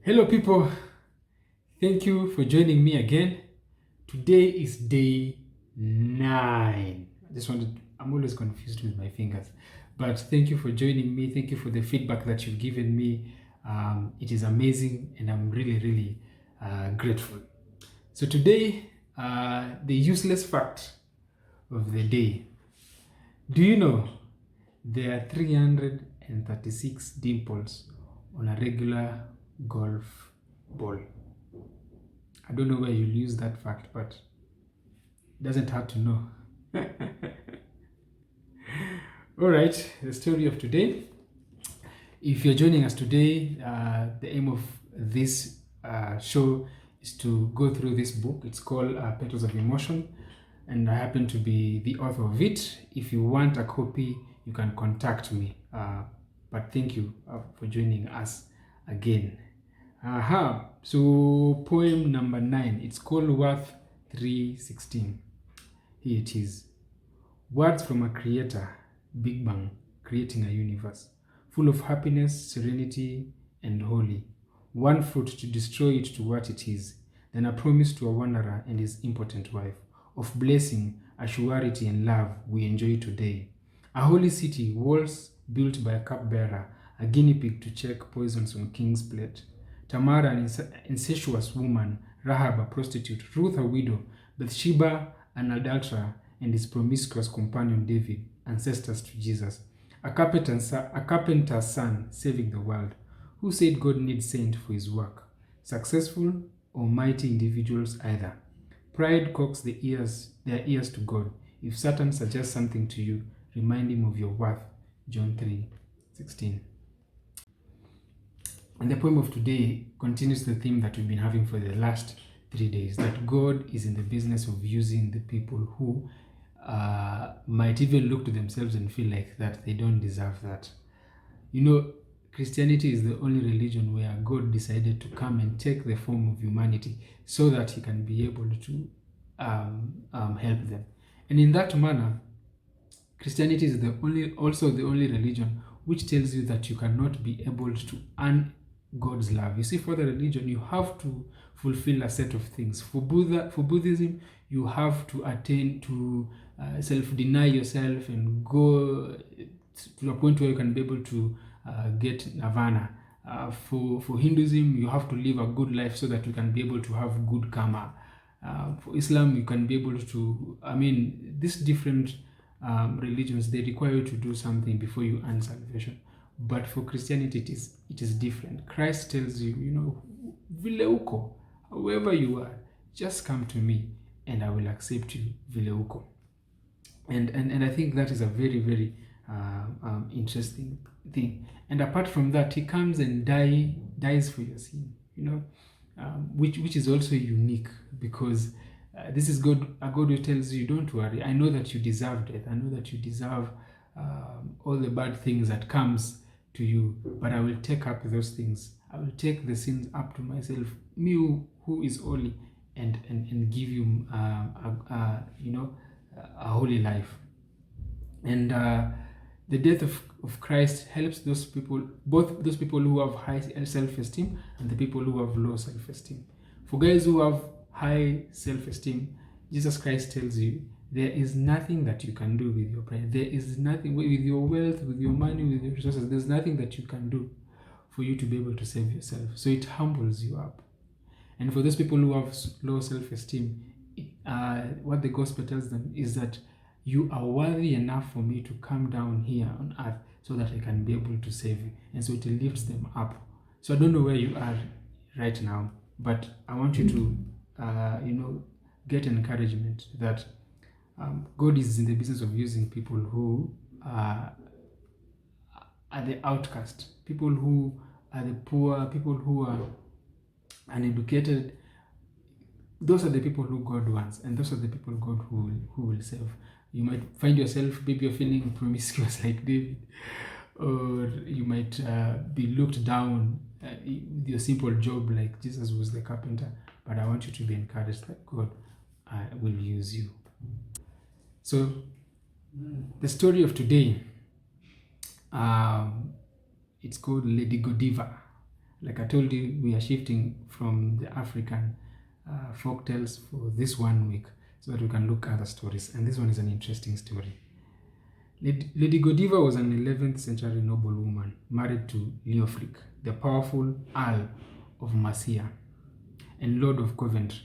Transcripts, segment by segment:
Hello, people. Thank you for joining me again. Today is day 9. I'm always confused with my fingers. But thank you for joining me. Thank you for the feedback that you've given me. It is amazing, and I'm really, really grateful. So, today, the useless fact of the day. Do you know there are 336 dimples on a regular golf ball? I don't know where you'll use that fact, but it doesn't hurt to know. All right, the story of today. If you're joining us today, the aim of this show is to go through this book. It's called Petals of Emotion, and I happen to be the author of it. If you want a copy, you can contact me. But thank you for joining us again. So poem number 9, it's called Worth 316. Here it is. Words from a creator, Big Bang, creating a universe, full of happiness, serenity, and holy. One fruit to destroy it to what it is, then a promise to a wanderer and his impotent wife, of blessing, assurity, and love we enjoy today. A holy city, walls built by a cupbearer, a guinea pig to check poisons on king's plate. Tamara, an incestuous woman, Rahab, a prostitute, Ruth, a widow, Bathsheba, an adulterer, and his promiscuous companion David, ancestors to Jesus. A carpenter's son saving the world. Who said God needs saint for his work? Successful or mighty individuals either. Pride cocks their ears to God. If Satan suggests something to you, remind him of your worth. John 3:16. And the poem of today continues the theme that we've been having for the last 3 days, that God is in the business of using the people who might even look to themselves and feel like that they don't deserve that. You know, Christianity is the only religion where God decided to come and take the form of humanity so that he can be able to help them. And in that manner, Christianity is also the only religion which tells you that you cannot be able to earn God's love. You see, for the religion, you have to fulfill a set of things. For Buddhism, you have to attain to self-deny yourself and go to a point where you can be able to get nirvana. For Hinduism, you have to live a good life so that you can be able to have good karma. For Islam, you can be able to, these different religions, they require you to do something before you earn salvation. But for Christianity, it is different. Christ tells you, vile uko, however you are, just come to me and I will accept you, vile uko. And I think that is a very, very interesting thing. And apart from that, he comes and dies for your sin, which is also unique, because this is God, a God who tells you, don't worry, I know that you deserve death, I know that you deserve all the bad things that comes to you, but I will take up those things. I will take the sins up to myself, me who is holy, and give you a holy life. And the death of Christ helps those people, both those people who have high self-esteem and the people who have low self-esteem. For guys who have high self-esteem, Jesus Christ tells you, there is nothing that you can do with your pride. There is nothing with your wealth, with your money, with your resources. There's nothing that you can do for you to be able to save yourself. So it humbles you up. And for those people who have low self-esteem, what the gospel tells them is that you are worthy enough for me to come down here on earth so that I can be able to save you. And so it lifts them up. So I don't know where you are right now, but I want you to, get encouragement that God is in the business of using people who are the outcast, people who are the poor, people who are uneducated. Those are the people who God wants, and those are the people God who will save. You might find yourself, maybe you're feeling promiscuous like David, or you might be looked down with your simple job like Jesus was the carpenter. But I want you to be encouraged that God will use you. So the story of today, it's called Lady Godiva. Like I told you, we are shifting from the African folk tales for this 1 week so that we can look at other stories. And this one is an interesting story. Lady Godiva was an 11th century noblewoman married to Leofric, the powerful Earl of Mercia and Lord of Coventry.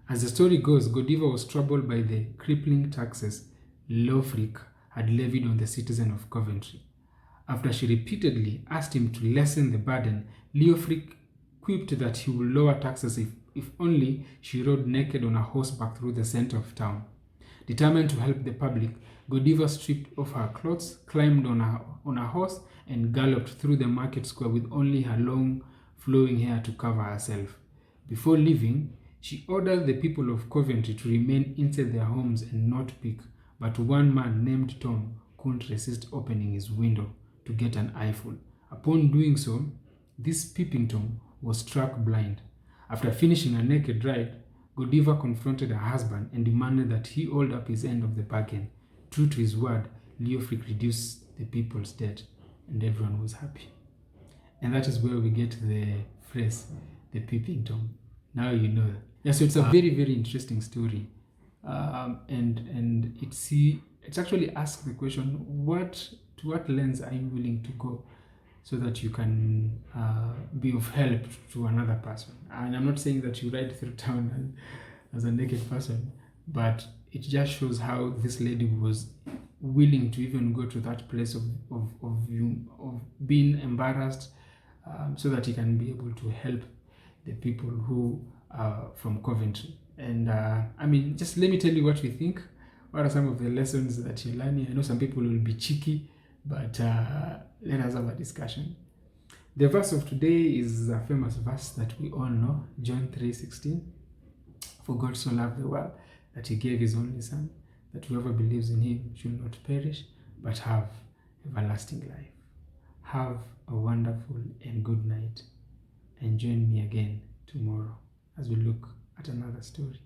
As the story goes, Godiva was troubled by the crippling taxes Leofric had levied on the citizen of Coventry. After she repeatedly asked him to lessen the burden, Leofric quipped that he would lower taxes if only she rode naked on a horseback through the center of town. Determined to help the public, Godiva stripped off her clothes, climbed on a horse, and galloped through the market square with only her long, flowing hair to cover herself. Before leaving, she ordered the people of Coventry to remain inside their homes and not peek, but one man named Tom couldn't resist opening his window to get an eyeful. Upon doing so, this peeping Tom was struck blind. After finishing a naked ride, Godiva confronted her husband and demanded that he hold up his end of the bargain. True to his word, Leofric reduced the people's debt, and everyone was happy. And that is where we get the phrase, the peeping Tom. Now you know. Yeah, so it's a very, very interesting story. And it's actually asks the question, to what lens are you willing to go so that you can be of help to another person? And I'm not saying that you ride through town as a naked person, but it just shows how this lady was willing to even go to that place of being embarrassed, so that he can be able to help the people who are from Coventry. And just let me tell you what we think. What are some of the lessons that you're learning? I know some people will be cheeky, but let us have a discussion. The verse of today is a famous verse that we all know, John 3:16. For God so loved the world that he gave his only son, that whoever believes in him should not perish, but have everlasting life. Have a wonderful and good night, and join me again tomorrow as we look at another story.